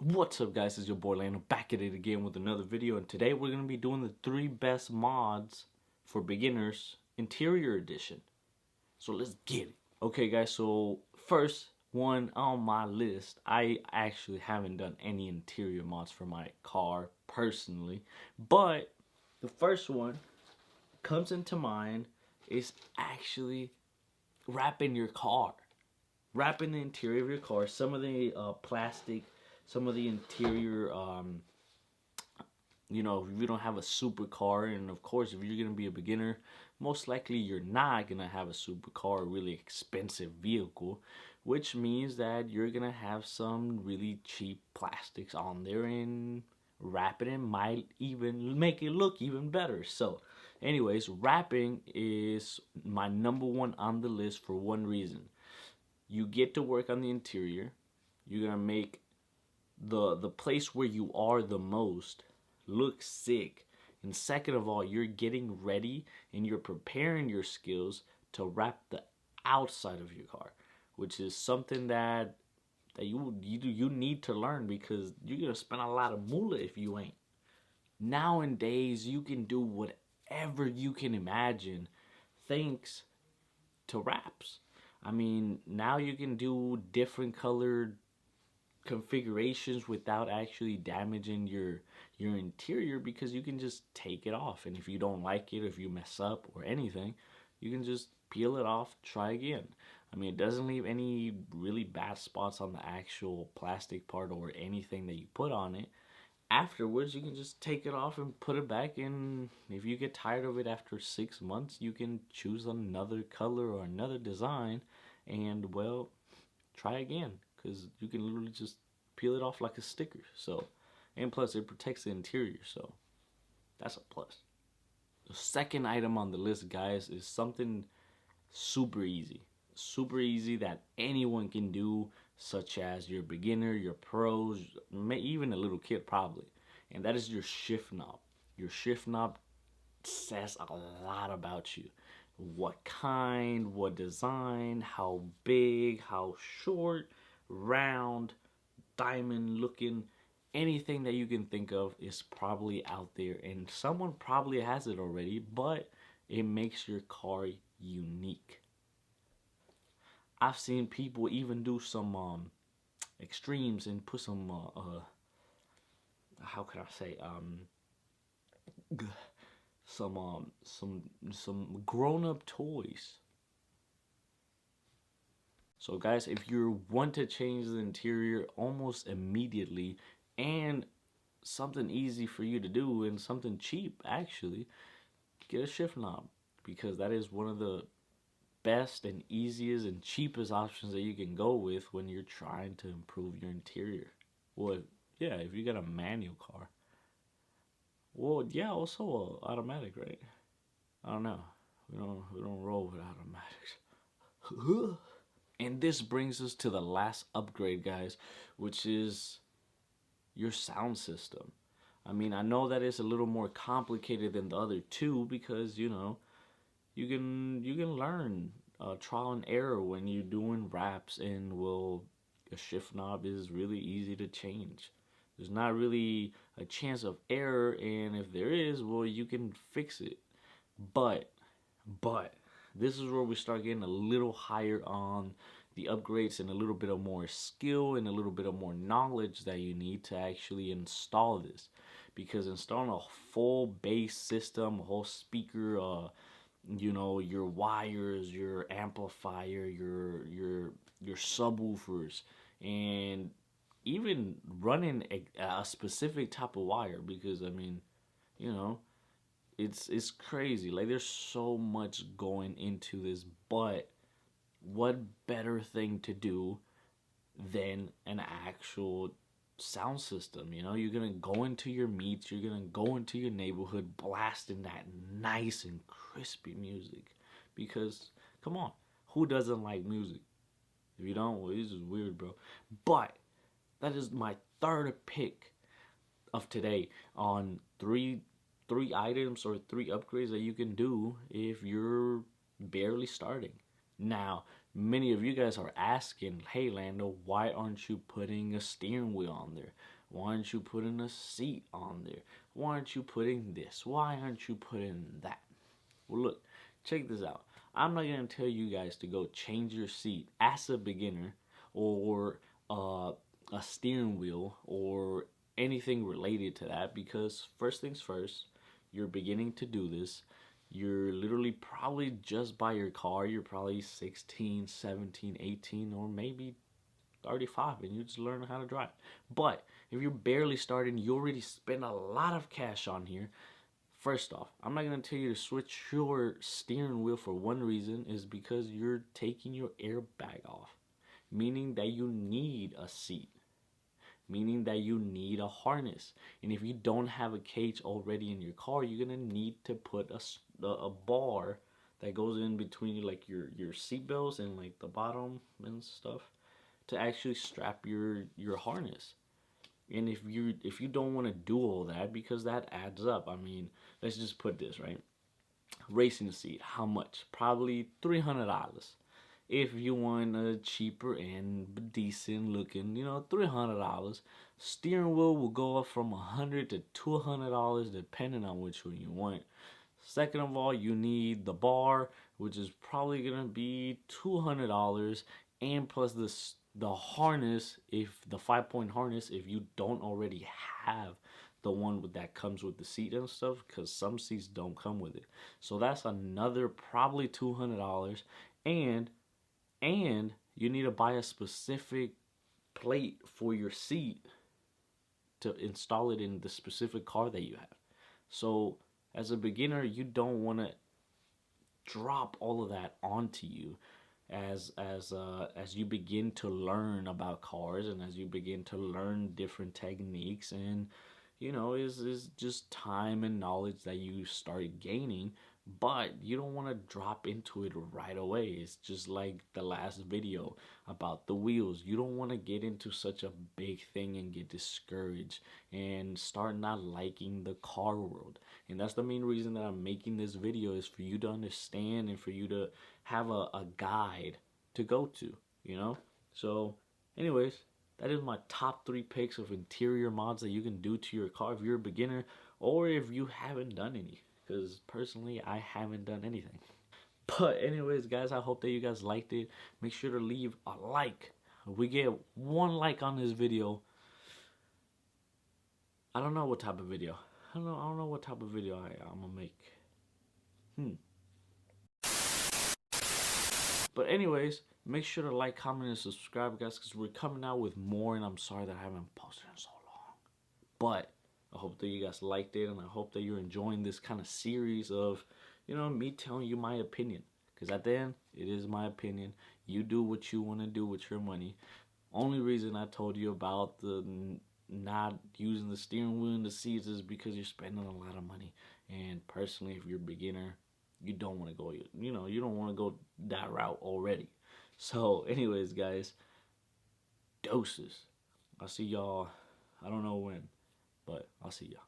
What's up, guys? It's your boy Lando back at it again with another video, and today we're going to be doing the 3 best mods for beginners interior edition. So let's get it. Okay, guys, so first one on my list, I actually haven't done any interior mods for my car personally, but the first one comes into mind is actually wrapping your car. Wrapping the interior of your car, some of the plastic, some of the interior, if you don't have a supercar, and of course, if you're going to be a beginner, most likely you're not going to have a supercar, a really expensive vehicle, which means that you're going to have some really cheap plastics on there, and wrapping it might even make it look even better. So, anyways, wrapping is my number one on the list for one reason. You get to work on the interior. You're gonna make the place where you are the most look sick. And second of all, you're getting ready and you're preparing your skills to wrap the outside of your car, which is something that you need to learn, because you're gonna spend a lot of moolah if you ain't. Nowadays, you can do whatever you can imagine thanks to wraps. I mean, now you can do different colored configurations without actually damaging your interior, because you can just take it off, and if you don't like it, if you mess up or anything, you can just peel it off, try again. I mean, it doesn't leave any really bad spots on the actual plastic part or anything that you put on it. Afterwards, you can just take it off and put it back in. If you get tired of it after 6 months, you can choose another color or another design and, well, try again, because you can literally just peel it off like a sticker. So, and plus it protects the interior, so that's a plus. The second item on the list, guys, is something super easy that anyone can do, such as your beginner, your pros, even a little kid probably, and that is your shift knob. Your shift knob says a lot about you. What kind, what design, how big, how short, round, diamond looking, anything that you can think of is probably out there, and someone probably has it already, but it makes your car unique. I've seen people even do some extremes and put some how can I say some grown-up toys. So guys, if you want to change the interior almost immediately, and something easy for you to do and something cheap actually, get a shift knob, because that is one of the best and easiest and cheapest options that you can go with when you're trying to improve your interior. Well, yeah, if you got a manual car. Well, yeah, also automatic, right? I don't know. We don't roll with automatics. And this brings us to the last upgrade, guys, which is your sound system. I mean, I know that it's a little more complicated than the other two, because you can learn trial and error when you're doing wraps, and well, a shift knob is really easy to change. There's not really a chance of error, and if there is, well, you can fix it. But this is where we start getting a little higher on the upgrades, and a little bit of more skill and a little bit of more knowledge that you need to actually install this, because installing a full bass system, a whole speaker, your wires, your amplifier, your subwoofers, and even running a specific type of wire, because I mean, it's crazy. Like, there's so much going into this, but what better thing to do than an actual sound system? You're gonna go into your meets, you're gonna go into your neighborhood blasting that nice and crispy music, because come on, who doesn't like music? If you don't, well, this is weird, bro. But that is my third pick of today on three items or 3 upgrades that you can do if you're barely starting. Now, Many of you guys are asking, hey Lando, why aren't you putting a steering wheel on there? Why aren't you putting a seat on there? Why aren't you putting this? Why aren't you putting that? Well, look, check this out. I'm not going to tell you guys to go change your seat as a beginner, or a steering wheel, or anything related to that, because first things first, you're beginning to do this. You're literally probably just by your car, you're probably 16, 17, 18, or maybe 35, and you just learn how to drive. But if you're barely starting, you already spend a lot of cash on here. First off, I'm not going to tell you to switch your steering wheel for one reason, is because you're taking your airbag off, meaning that you need a seat, meaning that you need a harness. And if you don't have a cage already in your car, you're going to need to put a bar that goes in between like your seat belts and like the bottom and stuff to actually strap your harness. And if you don't want to do all that, because that adds up. I mean, let's just put this right. Racing seat, how much? Probably $300. If you want a cheaper and decent looking, $300. Steering wheel will go up from $100 to $200 depending on which one you want. Second of all, you need the bar, which is probably gonna be $200, and plus the harness, if the 5-point harness, if you don't already have the one that comes with the seat and stuff, because some seats don't come with it. So that's another probably $200, and you need to buy a specific plate for your seat to install it in the specific car that you have. So as a beginner, you don't want to drop all of that onto you as you begin to learn about cars, and as you begin to learn different techniques, and is just time and knowledge that you start gaining. But you don't want to drop into it right away. It's just like the last video about the wheels. You don't want to get into such a big thing and get discouraged and start not liking the car world. And that's the main reason that I'm making this video, is for you to understand and for you to have a guide to go to. So anyways, that is my top 3 picks of interior mods that you can do to your car if you're a beginner, or if you haven't done any, because personally I haven't done anything. But anyways, guys, I hope that you guys liked it. Make sure to leave a like. If we get 1 like on this video, I don't know what type of video. I don't know what type of video I'm gonna make. But anyways, make sure to like, comment, and subscribe, guys, because we're coming out with more, and I'm sorry that I haven't posted in so long. But I hope that you guys liked it, and I hope that you're enjoying this kind of series of, me telling you my opinion. Because at the end, it is my opinion. You do what you want to do with your money. Only reason I told you about the not using the steering wheel and the seats is because you're spending a lot of money. And personally, if you're a beginner, you don't want to go, you don't want to go that route already. So anyways, guys, doses. I'll see y'all, I don't know when, but I'll see y'all.